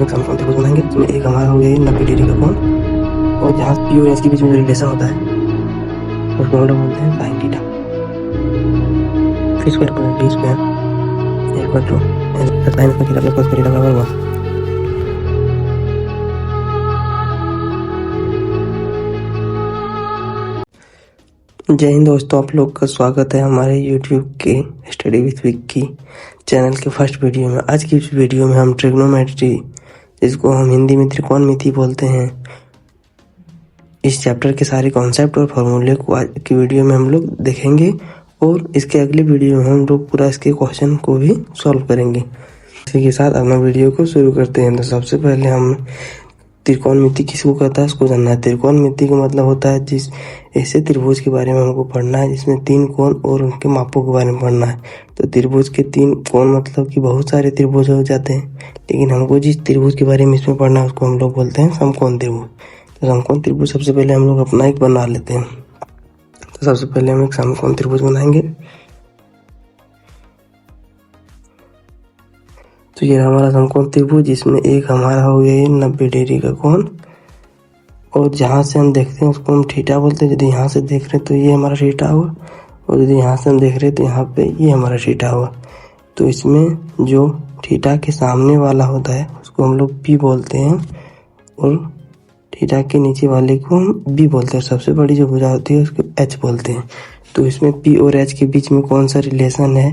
हम कौन त्रिभुज बनाएंगे जिसमें एक हमारा हो गया 90 डिग्री का कोण और जहाँ पी और एच के बीच में जो रिलेशन होता है उसको हम लोग बोलते हैं साइन थीटा। फिर स्क्वायर पर B square equal to sine square theta plus cos square theta बराबर 1। जय हिंद दोस्तों, आप लोग का स्वागत है हमारे YouTube के स्टडी विथ विक्की चैनल के फर्स्ट वीडियो में। आज की इस वीडियो में हम ट्रिग्नोमेट्री, जिसको हम हिंदी में त्रिकोणमिति बोलते हैं, इस चैप्टर के सारे कॉन्सेप्ट और फॉर्मूले को आज की वीडियो में हम लोग देखेंगे और इसके अगले वीडियो में हम लोग पूरा इसके क्वेश्चन को भी सॉल्व करेंगे। इसी के साथ अपना वीडियो को शुरू करते हैं। तो सबसे पहले हम त्रिकोणमिति किसको कहता है उसको जानना है। त्रिकोणमिति का मतलब होता है जिस ऐसे त्रिभुज के बारे में हमको पढ़ना है जिसमें 3 कोण और उनके मापों के बारे में पढ़ना है। तो त्रिभुज के 3 कोण मतलब कि बहुत सारे त्रिभुज हो जाते हैं, लेकिन हमको जिस त्रिभुज के बारे में इसमें पढ़ना है उसको हम लोग बोलते हैं समकोण त्रिभुज। तो समकोण त्रिभुज सबसे पहले हम लोग अपना एक बना लेते हैं। तो सबसे पहले हम एक समकोण त्रिभुज बनाएंगे। तो ये हमारा समकोण त्रिभुज, जिसमें एक हमारा हो गया 90 डिग्री का कोण और जहाँ से हम देखते हैं उसको हम थीटा बोलते हैं। यदि यहाँ से देख रहे हैं तो ये हमारा थीटा हुआ और यदि यहाँ से हम देख रहे हैं तो यहाँ पे ये हमारा थीटा हुआ। तो इसमें जो थीटा के सामने वाला होता है उसको हम लोग पी बोलते हैं और थीटा के नीचे वाले को हम बी बोलते हैं। सबसे बड़ी जो भुजा होती है उसको एच बोलते हैं। तो इसमें पी और एच के बीच में कौन सा रिलेशन है,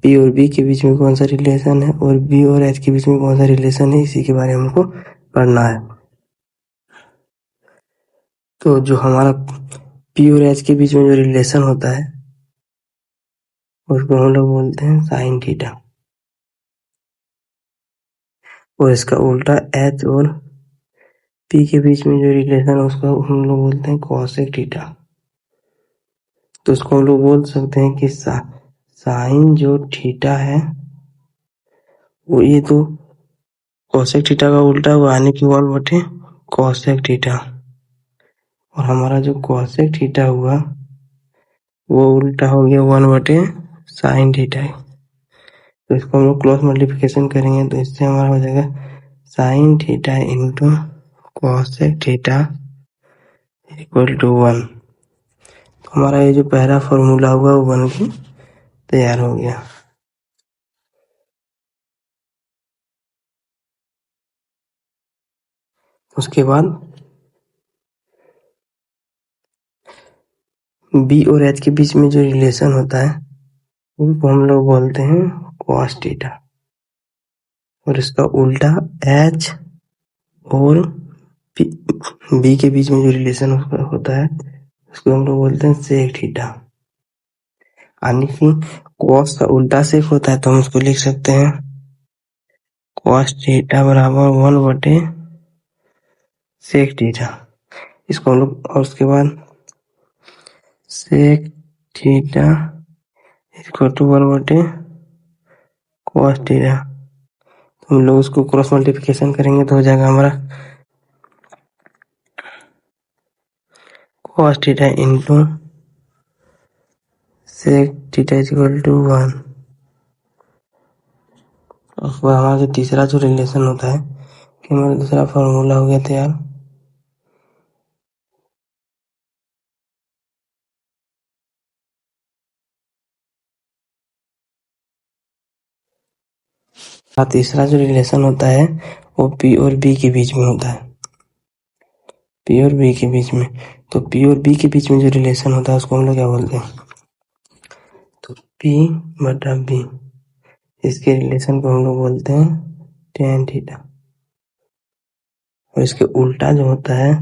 पी और बी के बीच में कौन सा रिलेशन है और बी और एच के बीच में कौन सा रिलेशन है, इसी के बारे में हमको पढ़ना है। तो जो हमारा पी और एच के बीच में जो रिलेशन होता है उसको हम लोग बोलते हैं साइन थीटा और इसका उल्टा एच और पी के बीच में जो रिलेशन है उसको हम लोग बोलते हैं कॉसेक थीटा। तो उसको हम लोग बोल सकते हैं कि साइन जो थीटा है वो ये तो कॉसेक थीटा का उल्टा हुआ यानी कि 1/, कॉसेक थीटा, और हमारा जो कॉसेक थीटा हुआ वो उल्टा हो गया 1/, साइन थीटा। तो इसको हम लोग क्रॉस मल्टीप्लिकेशन करेंगे तो इससे हमारा हो जाएगा sine theta into cosec theta equal to 1। तो हमारा ये जो पहला फॉर्मूला हुआ वो बन के तैयार हो गया। उसके बाद बी और एच के बीच में जो रिलेशन होता है उसको हम लोग बोलते हैं कॉस थीटा और इसका उल्टा एच और बी के बीच में जो रिलेशन होता है उसको हम लोग बोलते हैं सेक थीटा। यानी कि कॉस का उल्टा सेक होता है तो हम उसको लिख सकते हैं कॉस थीटा बराबर 1/, सेक थीटा। इसको हम लोग, और उसके बाद sec theta equal to 1/, cos theta. तो हम लोग उसको क्रॉस मल्टीप्लिकेशन करेंगे तो हो जाएगा हमारा cos theta into sec theta equal to 1। उसके बाद हमारा जो तीसरा जो रिलेशन होता है कि हमारा दूसरा फॉर्मूला हो गया तैयार। तीसरा जो रिलेशन होता है वो पी और बी के बीच में होता है, पी और बी के बीच में। तो पी और बी के बीच में जो रिलेशन होता है उसको हम लोग क्या बोलते हैं, तो पी बटा बी, इसके रिलेशन को हम लोग बोलते हैं टेन थीटा और इसके उल्टा जो होता है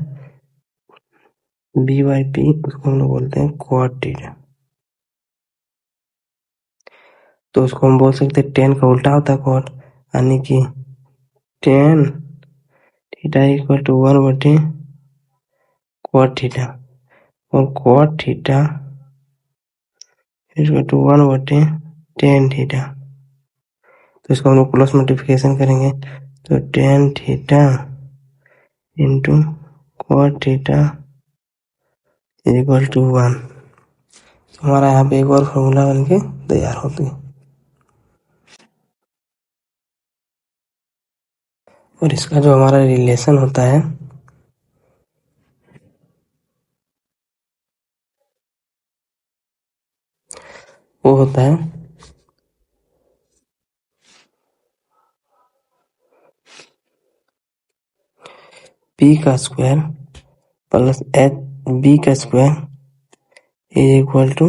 बी बाई पी उसको हम लोग बोलते हैं क्वाड थीटा। तो उसको हम बोल सकते हैं टेन का उल्टा होता है क्वाड, यानी कि tan theta equal to 1/, cot theta और cot theta equal to 1/, tan theta. तो इसको हम लोग क्रॉस मल्टीप्लिकेशन करेंगे तो tan theta into cot theta equal to 1। तो हमारा यहाँ पे एक और फॉर्मूला बन के तैयार होती है। और इसका जो हमारा रिलेशन होता है वो होता है पी का स्क्वायर प्लस एच बी का square is equal to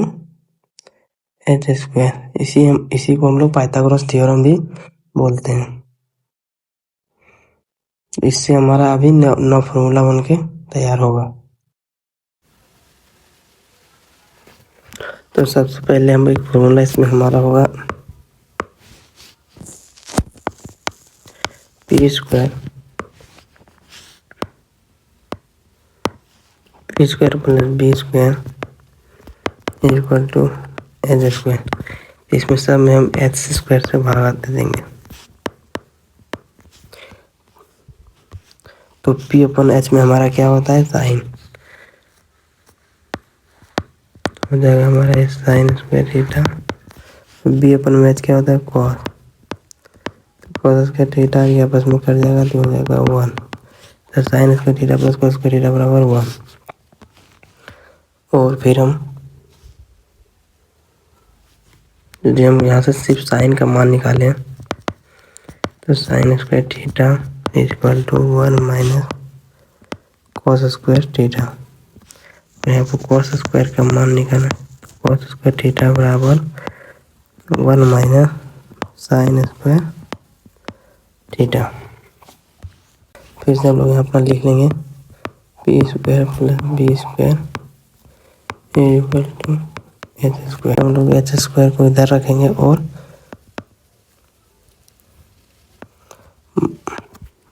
H square. इसी को हम लोग पाइथागोरस थ्योरम भी बोलते हैं। इससे हमारा अभी नौ फॉर्मूला बन के तैयार होगा। तो सबसे पहले हम एक फॉर्मूला इसमें हमारा होगा P square plus B square equal to H square. इसमें सब में हम एच स्क्वायर से भागा दे देंगे। तो पी अपन एच में हमारा क्या होता है साइन, हो जाएगा हमारा साइन स्क्वायर थीटा। बी अपन में एच क्या होता है कॉस, कॉस स्क्वायर थीटा ये आपस में कर जाएगा तो हो जाएगा 1। तो sine square theta plus cos square theta बराबर 1। और फिर हम यदि हम यहाँ से सिर्फ साइन का मान निकालें तो sine square theta equal to 1 minus cos square theta. यहाँ पर कॉस स्क्वायर का मान निकालना, कॉस स्क्वायर थीटा बराबर 1 माइनस साइन स्क्वायर थीटा। फिर से हम लोग यहाँ पर लिख लेंगे P square plus B square equal to H square. हम लोग एच स्क्वायर को इधर रखेंगे और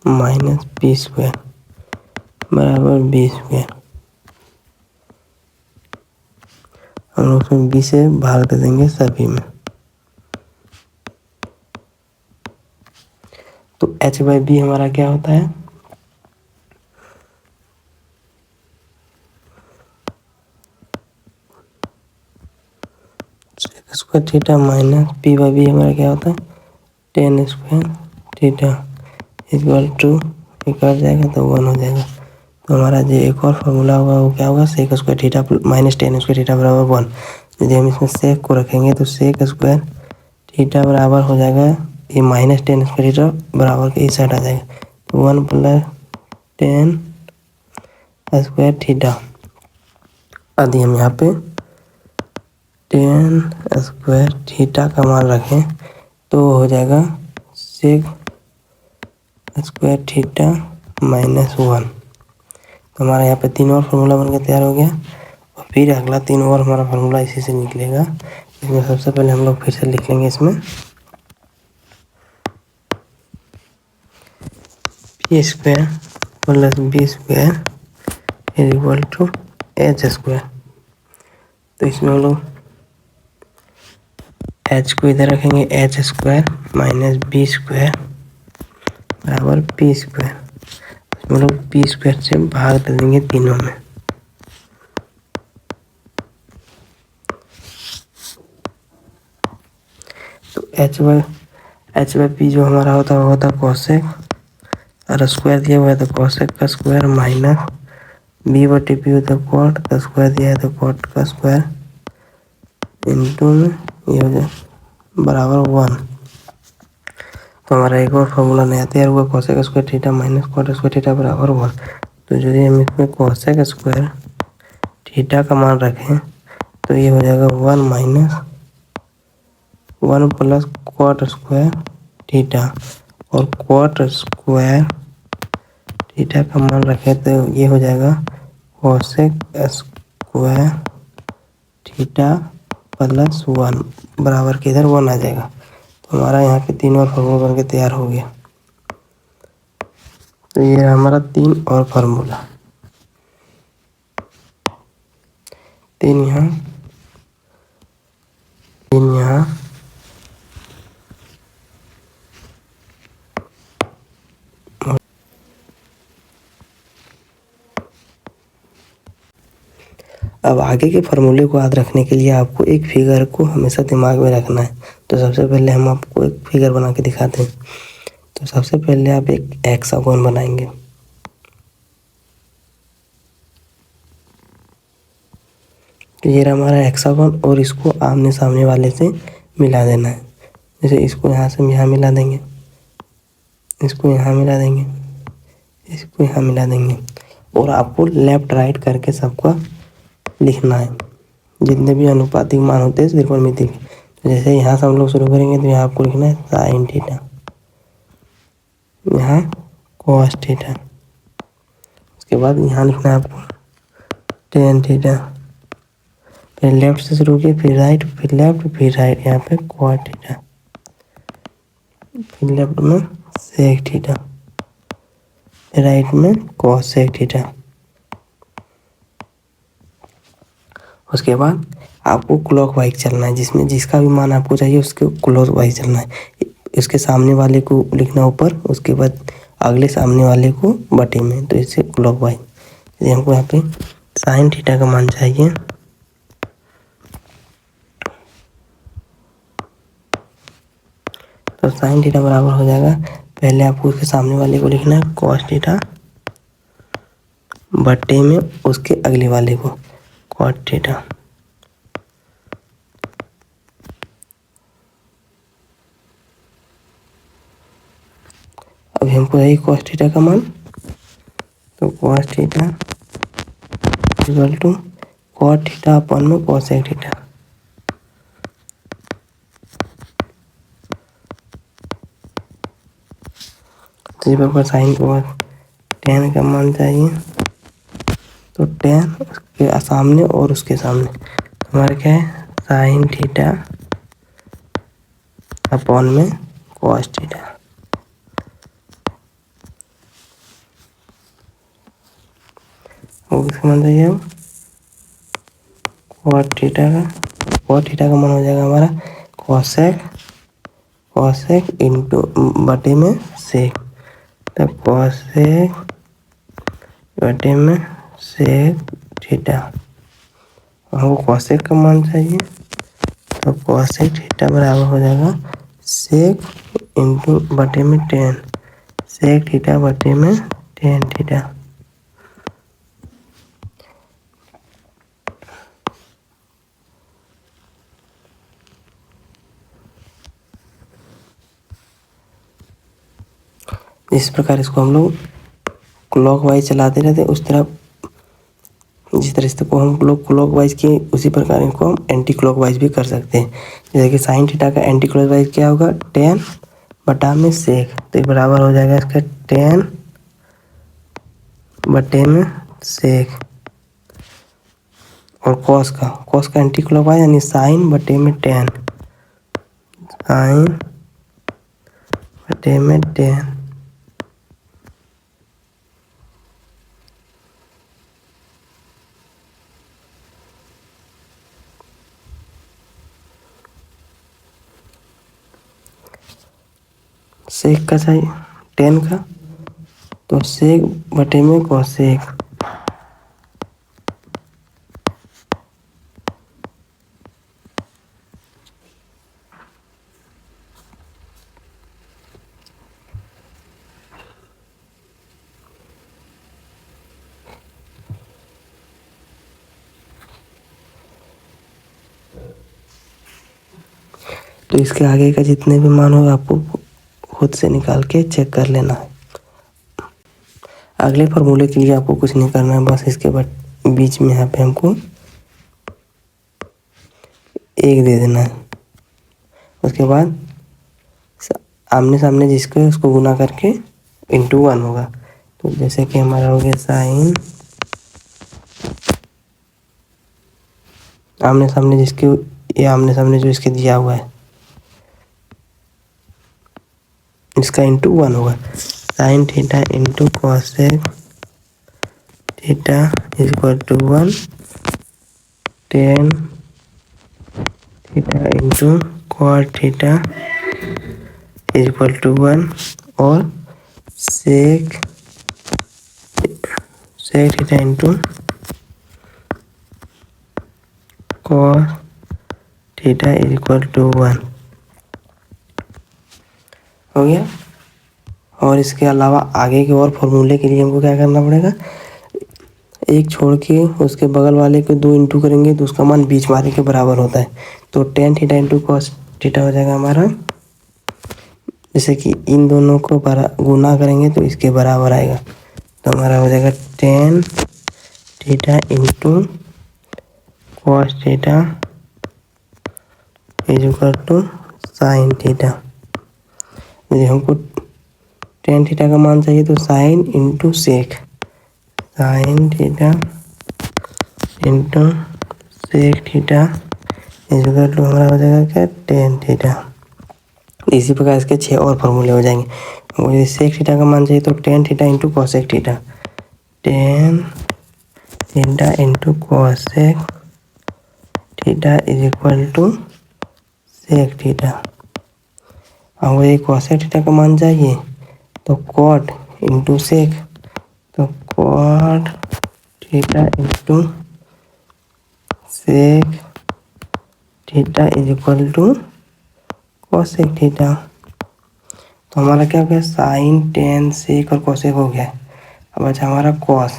माइनस बी स्क्वायर बराबर बी स्क्वायर। हम लोग उसमें बी से भाग दे देंगे सभी में। तो एच बाई बी हमारा क्या होता है square theta minus P by B हमारा क्या होता है tan square theta equal to कर जाएगा तो 1 हो जाएगा। तो हमारा जो एक और फार्मूला होगा वो क्या होगा sec square theta minus tan square theta बराबर 1। यदि हम इसमें सेक को रखेंगे तो सेक स्क्वायर थीटा बराबर हो जाएगा ये माइनस टेन स्क्वायर थीटा बराबर के इस साइड आ जाएगा तो 1 प्लस टेन स्क्वायर थीटा। यदि हम यहाँ पे टेन स्क्वायर थीटा का मान रखें तो हो जाएगा सेक स्क्वायर थीटा माइनस 1। तो हमारा यहाँ पे 3 और फार्मूला बन के तैयार हो गया। और फिर अगला 3 और हमारा फार्मूला इसी से निकलेगा। इसमें सबसे पहले हम लोग फिर से लिख लेंगे इसमें P square plus B square equal to H square. तो इसमें हम लोग एच को इधर रखेंगे H square minus B square बराबर पी स्क्वायर। इसमें लोग पी स्क्वायर से भाग दे देंगे तीनों में। तो एच बाई पी जो हमारा होता है वो होता है कोसेक और स्क्वायर दिया हुआ है तो कोसेक का स्क्वायर माइनस बी बटी पी होता है कॉट का स्क्वायर दिया है तो कॉट का स्क्वायर इंटू में ये हो जाए बराबर 1। तो हमारा एक और फार्मूला नया तैयार हुआ cosec square theta minus cot square theta बराबर 1। तो यदि हम इसमें कोसेक स्क्वायर थीटा का मान रखें तो ये हो जाएगा 1 minus 1 plus cot square theta और कॉट स्क्वायर थीटा का मान रखें तो ये हो जाएगा कोसेक स्क्वायर थीटा प्लस 1 बराबर के इधर 1 आ जाएगा। तो हमारा यहाँ पे 3 और फार्मूला बन के तैयार हो गया। तो ये हमारा 3 और फार्मूला, 3 यहाँ 3 यहाँ अब आगे के फार्मूले को याद रखने के लिए आपको एक फिगर को हमेशा दिमाग में रखना है। तो सबसे पहले हम आपको एक फिगर बना के दिखाते हैं। तो सबसे पहले आप एक हेक्सागोन बनाएंगे। तो ये रहा हमारा हेक्सागोन और इसको आमने सामने वाले से मिला देना है। जैसे इसको यहाँ से यहाँ मिला देंगे, इसको यहाँ मिला देंगे, इसको यहाँ मिला देंगे और आपको लेफ्ट राइट करके सबका लिखना है, जितने भी अनुपातिक मान होते हैं त्रिकोणमिति के। तो जैसे यहाँ से हम लोग शुरू करेंगे तो यहाँ आपको लिखना है साइन थीटा, यहाँ कॉस थीटा, उसके बाद यहाँ लिखना है आपको टेन थीटा। फिर लेफ्ट से शुरू किए, फिर राइट, फिर लेफ्ट, फिर राइट, यहाँ पे क्वाट थीटा, फिर लेफ्ट में सेक थीटा, फिर राइट में कॉस सेक थीटा। उसके बाद आपको क्लॉकवाइज चलना है, जिसमें जिसका भी मान आपको चाहिए उसके क्लॉकवाइज चलना है। इसके सामने वाले को लिखना ऊपर, उसके बाद अगले सामने वाले को बटे में, तो इससे क्लॉकवाइज। यदि हमको यहाँ पे साइन थीटा का मान चाहिए तो साइन थीटा बराबर हो जाएगा, पहले आपको उसके सामने वाले को लिखना है कॉस थीटा बटे में उसके अगले वाले को कॉट थीटा। अभी हमको यही कॉस थीटा का मान, तो cos theta equal to cot theta अपन में कॉसेक थीटा। तो इस पर साइन को टेन का मान चाहिए, तो टेन उसके सामने और उसके सामने हमारा क्या है साइन थीटा अपॉन में कॉस थीटा। और उसका मान चाहिए कॉट थीटा का, कॉट थीटा का मान हो जाएगा हमारा कॉसेक, कॉसेक इंटू बटे में सेक, तब कॉसेक बटे में सेक थीटा। हमको कॉसेक का मान चाहिए, तो कॉसेक थीटा बराबर हो जाएगा सेक इंटू बटे में टेन, सेक थीटा बटे में टेन थीटा। इस प्रकार इसको हम लोग क्लॉकवाइज चलाते रहते, उस तरह जिस तरह से को हम लोग क्लॉकवाइज किए उसी प्रकार इनको हम एंटी क्लॉकवाइज भी कर सकते हैं। जैसे कि साइन थीटा का एंटी क्लॉकवाइज क्या होगा टेन बटा में सेक, तो ये बराबर हो जाएगा इसका टेन बटे में सेक। और कॉस का एंटी क्लॉकवाइज यानी साइन बटे में टेन, साइन बटे में टेन। सेक का चाहिए टेन का, तो सेक बटे में कॉसेक, तो इसके आगे का जितने भी मान हो आपको खुद से निकाल के चेक कर लेना है। अगले फॉर्मूले के लिए आपको कुछ नहीं करना है, बस इसके बाद बीच में यहाँ पे हमको एक दे देना है। उसके बाद आमने सामने जिसको है उसको गुना करके इंटू वन होगा। तो जैसे कि हमारा हो गया साइन, आमने सामने जिसके, ये आमने सामने जो इसके दिया हुआ है इसका इंटू वन होगा। Sine theta into cosec theta is equal to one, tan theta into cot theta is equal to one, और sec theta into cos theta is equal to one. हो गया। और इसके अलावा आगे के और फॉर्मूले के लिए हमको क्या करना पड़ेगा, एक छोड़ के उसके बगल वाले को 2 इंटू करेंगे तो उसका मान बीच वाले के बराबर होता है। तो tan theta into cos theta हो जाएगा हमारा, जैसे कि इन दोनों को गुना करेंगे तो इसके बराबर आएगा। तो हमारा हो जाएगा tan theta into cos theta is equal to sine theta. यदि हमको टेन थीटा का मान चाहिए तो sine into sec, sine theta into sec theta is equal to हमारा हो जाएगा क्या, टेन थीटा। इसी प्रकार इसके 6 और फॉर्मूले हो जाएंगे। मुझे सेक थीटा का मान चाहिए तो tan theta into cosec theta, tan theta into cosec theta is equal to sec theta. और मुझे कॉसेक थीटा का मान चाहिए तो कॉट इंटू सेक, तो cot theta into sec theta is equal to cosec theta. तो हमारा क्या हो गया, साइन टेन सेक और कॉसेक हो गया। अब अच्छा हमारा कॉस,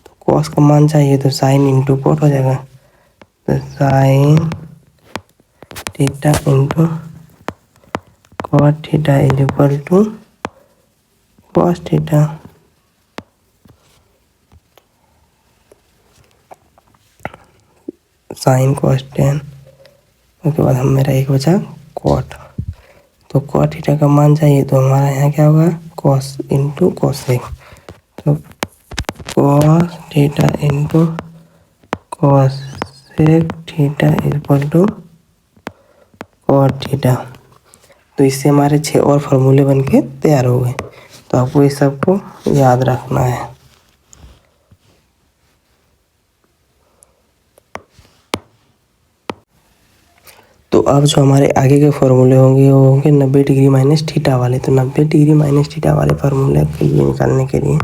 तो कॉस का मान चाहिए तो साइन इंटू कॉट हो जाएगा, तो sine theta into cot theta is equal to cos theta. Sine cos tan, उसके बाद हम मेरा एक बचा कॉट, तो कॉट थीटा का मान चाहिए तो हमारा यहाँ क्या होगा, कॉस इंटू कॉसेक, तो cos theta into cosec theta equal to cot theta. तो इससे हमारे 6 और फार्मूले बनके तैयार हो गए। तो आपको इस सबको याद रखना है। तो अब जो हमारे आगे के फार्मूले होंगे वो होंगे 90 डिग्री माइनस थीटा वाले। तो 90 डिग्री माइनस थीटा वाले फार्मूले के लिए निकालने के लिए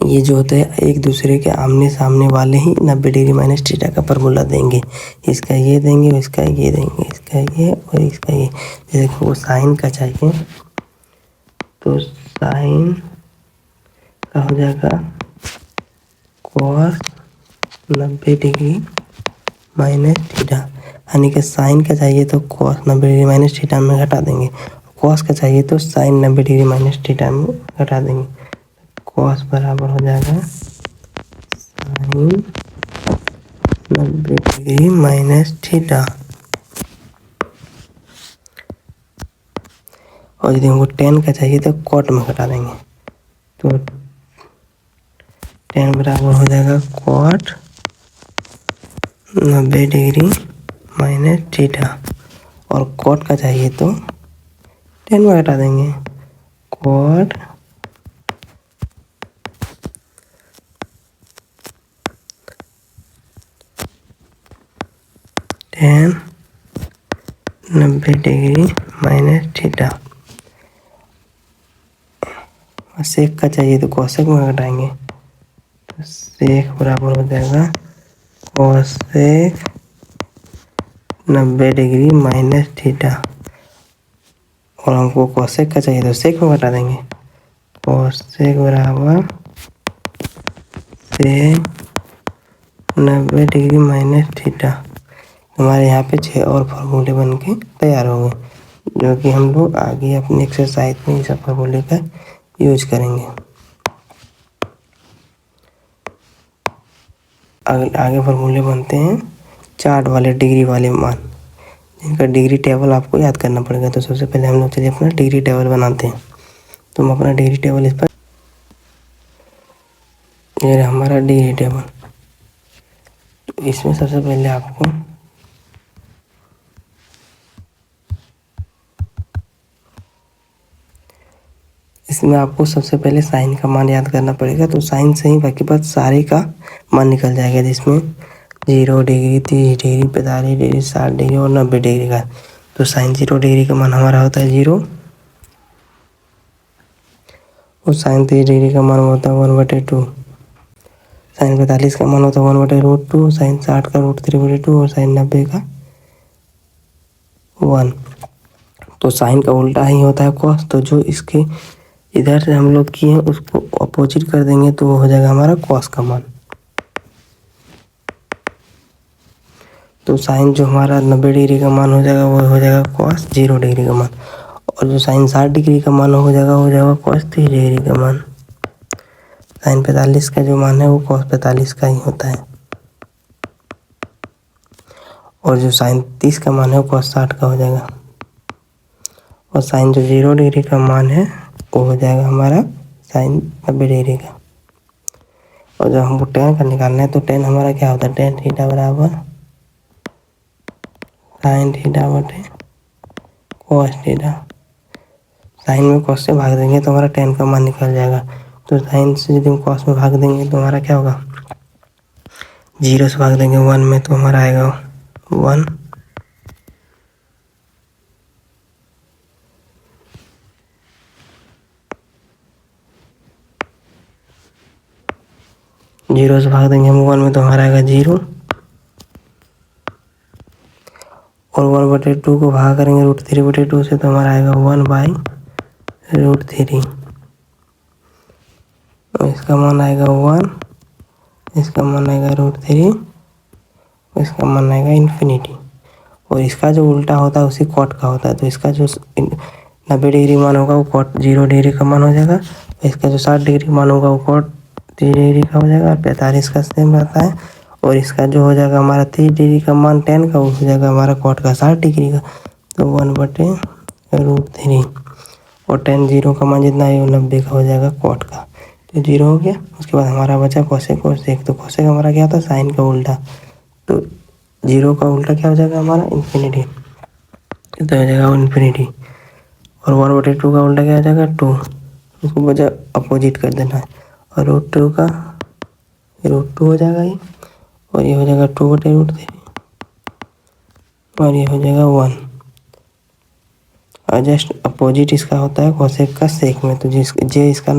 ये जो होते हैं एक दूसरे के आमने सामने वाले ही 90 डिग्री माइनस थीटा का फार्मूला देंगे। इसका ये देंगे, इसका ये देंगे, इसका ये और इसका ये। जैसे वो साइन का चाहिए तो साइन का हो जाएगा कॉस 90 डिग्री माइनस थीटा, यानी कि साइन का चाहिए तो कॉस 90 डिग्री माइनस थीटा में घटा देंगे, कॉस का चाहिए तो साइन 90 डिग्री माइनस थीटा में घटा देंगे। कॉस बराबर हो जाएगा साइन 90 डिग्री माइनस थीटा, और यदि हमको टेन का चाहिए तो कॉट में घटा देंगे, तो टेन बराबर हो जाएगा कॉट 90 डिग्री माइनस थीटा, और कॉट का चाहिए तो 10 में घटा देंगे, कॉट 90 डिग्री माइनस थीटा। सेक का चाहिए तो कॉसेक में घटाएंगे, तो सेक बराबर हो जाएगा कॉसेक 90 डिग्री माइनस थीटा, और हमको कॉसेक का चाहिए तो सेक में घटा देंगे, कॉसेक बराबर सेक 90 डिग्री माइनस थीटा। हमारे यहाँ पे 6 और फार्मूले बन के तैयार हो गए, जो कि हम लोग आगे अपने एक्सरसाइज में इस फार्मूले का यूज करेंगे। आगे फार्मूले बनते हैं चार्ट वाले, डिग्री वाले मान, जिनका डिग्री टेबल आपको याद करना पड़ेगा। तो सबसे पहले हम लोग चलिए अपना डिग्री टेबल बनाते हैं। तो हम अपना डिग्री टेबल इस पर, ये हमारा डिग्री टेबल। तो इसमें सबसे पहले आपको सबसे पहले साइन का मान याद करना पड़ेगा। तो साइन से ही बाकी बात सारे का मान निकल जाएगा, जिसमें 0 डिग्री, 30 डिग्री, 45 डिग्री, 60 डिग्री और 90 डिग्री का। तो साइन 0 डिग्री का मान हमारा होता है 0, और साइन 30 डिग्री का मान होता है 1/2, साइन 45 का मान होता है 1/√2, साइन 60 का √3/2 और साइन 90 का 1। तो साइन का उल्टा ही होता है कॉस। तो जो इसके इधर से हम लोग किए उसको अपोजिट कर देंगे तो वो हो जाएगा हमारा कॉस का मान। तो साइन जो हमारा 90 डिग्री का मान हो जाएगा वो हो जाएगा कॉस 0 डिग्री का मान, और जो साइन 60 डिग्री का मान हो जाएगा कॉस 3 डिग्री का मान। साइन 45 का जो मान है वो कॉस 45 का ही होता है, और जो साइन 30 का मान है वो कॉस 60 का हो जाएगा, और साइन जो 0 डिग्री का मान है वो हो जाएगा हमारा साइन 90 डिग्री का। और जब हमको टेन का निकालना है तो टेन हमारा क्या होता है, टेन थीटा बराबर साइन थीटा बटे कॉस थीटा। साइन में कॉस से भाग देंगे तो हमारा टेन का मान निकल जाएगा। तो साइन से यदि हम कॉस में भाग देंगे तो हमारा क्या होगा, 0 से भाग देंगे 1 में तो हमारा आएगा 1। 0 से भाग देंगे हम 1 में तो हमारा आएगा 0, और 1/2 को भाग करेंगे √3/2 से तो हमारा आएगा 1/√3, और इसका मान आएगा 1, इसका मान आएगा √3, और इसका मान आएगा इन्फिनिटी। और इसका जो उल्टा होता है उसी कॉट का होता है, तो इसका जो 90 डिग्री मान होगा वो कॉट 0 डिग्री का मान हो जाएगा, और इसका जो 60 डिग्री मान होगा वो कॉट 3 डिग्री का हो जाएगा, और 45 का सेम रहता है। और इसका जो हो जाएगा हमारा 3 डिग्री का मान टेन का, वो हो जाएगा हमारा कॉट का 60 डिग्री का, तो 1/√3, और टेन 0 का मान जितना है वो 90 का हो जाएगा कॉट का, तो 0 हो गया। उसके बाद हमारा बचा कोसेक। कोसेक तो कोसेक हमारा क्या होता है, साइन का उल्टा, तो 0 का उल्टा क्या हो जाएगा हमारा, इन्फिनिटी, तो हो जाएगा इन्फिनिटी। और 1/2 का उल्टा क्या हो जाएगा, 2, उसको बचा अपोजिट कर देना है, और √2 का √2 हो जाएगा ये, और ये हो जाएगा 2/√3, और ये हो जाएगा 1। और जस्ट अपोजिट इसका होता है कोसेक का सेक में, तो जो इसका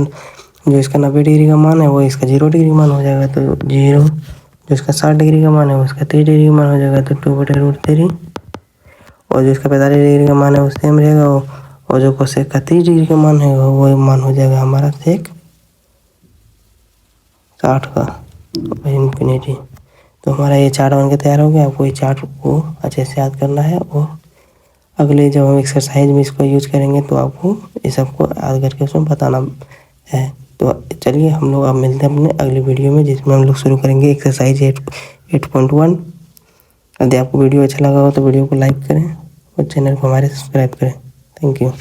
90 डिग्री का मान है वो इसका 0 डिग्री मान हो जाएगा, तो 0, जो इसका 60 डिग्री का मान है वो इसका 3 डिग्री मान हो जाएगा, तो 2/√3, और जो इसका 45 डिग्री का मान है वो सेम रहेगा, और जो कोसेक का 30 डिग्री का मान है वो मान हो जाएगा हमारा सेक 60 का, और इन्फिनिटी। तो हमारा ये चार्ट बन के तैयार हो गया। आपको ये चार्ट को अच्छे से याद करना है, और अगले जब हम एक्सरसाइज में इसको यूज करेंगे तो आपको ये सबको याद करके उसमें बताना है। तो चलिए हम लोग अब मिलते हैं अपने अगली वीडियो में, जिसमें हम लोग शुरू करेंगे एक्सरसाइज 8.1। यदि आपको वीडियो अच्छा लगा हो तो वीडियो को लाइक करें और चैनल को हमारे सब्सक्राइब करें। Thank you.